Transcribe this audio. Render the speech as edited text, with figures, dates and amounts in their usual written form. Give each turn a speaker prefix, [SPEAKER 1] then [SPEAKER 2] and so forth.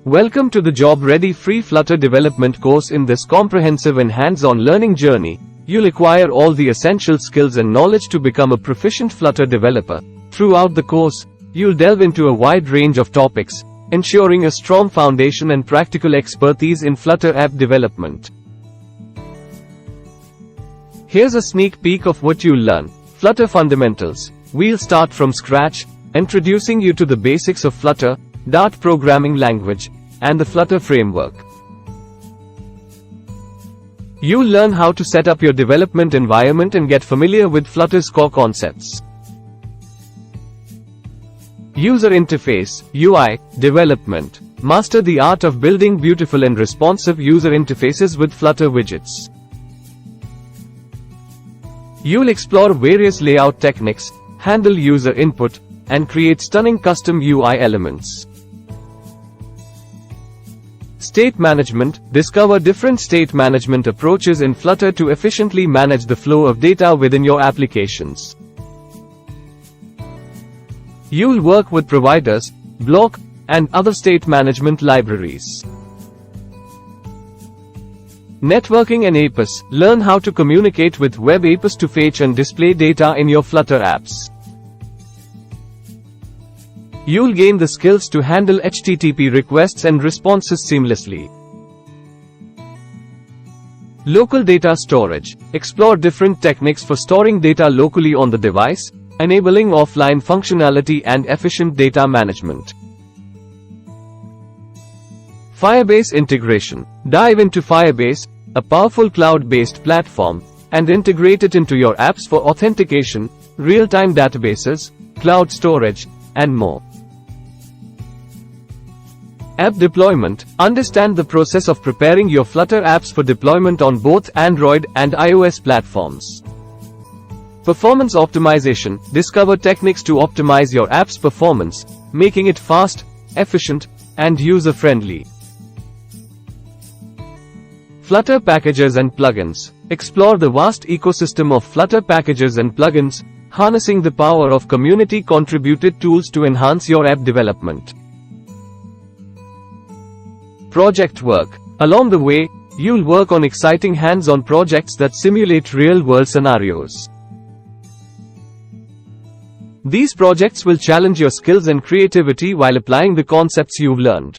[SPEAKER 1] Welcome to the Job Ready free Flutter development course. In this comprehensive and hands-on learning journey, you'll acquire all the essential skills and knowledge to become a proficient Flutter developer. Throughout the course, you'll delve into a wide range of topics, ensuring a strong foundation and practical expertise in Flutter app development. Here's a sneak peek of what you'll learn. Flutter fundamentals. We'll start from scratch, introducing you to the basics of Flutter, Dart programming language, and the Flutter framework. You'll learn how to set up your development environment and get familiar with Flutter's core concepts. User interface, UI, development. Master the art of building beautiful and responsive user interfaces with Flutter widgets. You'll explore various layout techniques, handle user input, and create stunning custom UI elements. State management. Discover different state management approaches in Flutter to efficiently manage the flow of data within your applications. You'll work with providers, block, and other state management libraries. Networking and APIs. Learn how to communicate with web APIs to fetch and display data in your Flutter apps. You'll gain the skills to handle HTTP requests and responses seamlessly. Local data storage. Explore different techniques for storing data locally on the device, enabling offline functionality and efficient data management. Firebase integration. Dive into Firebase, a powerful cloud-based platform, and integrate it into your apps for authentication, real-time databases, cloud storage, and more. App deployment. Understand the process of preparing your Flutter apps for deployment on both Android and iOS platforms. Performance optimization. Discover techniques to optimize your app's performance, making it fast, efficient, and user-friendly. Flutter packages and plugins. Explore the vast ecosystem of Flutter packages and plugins, harnessing the power of community-contributed tools to enhance your app development. Project work. Along the way, you'll work on exciting hands-on projects that simulate real-world scenarios. These projects will challenge your skills and creativity while applying the concepts you've learned.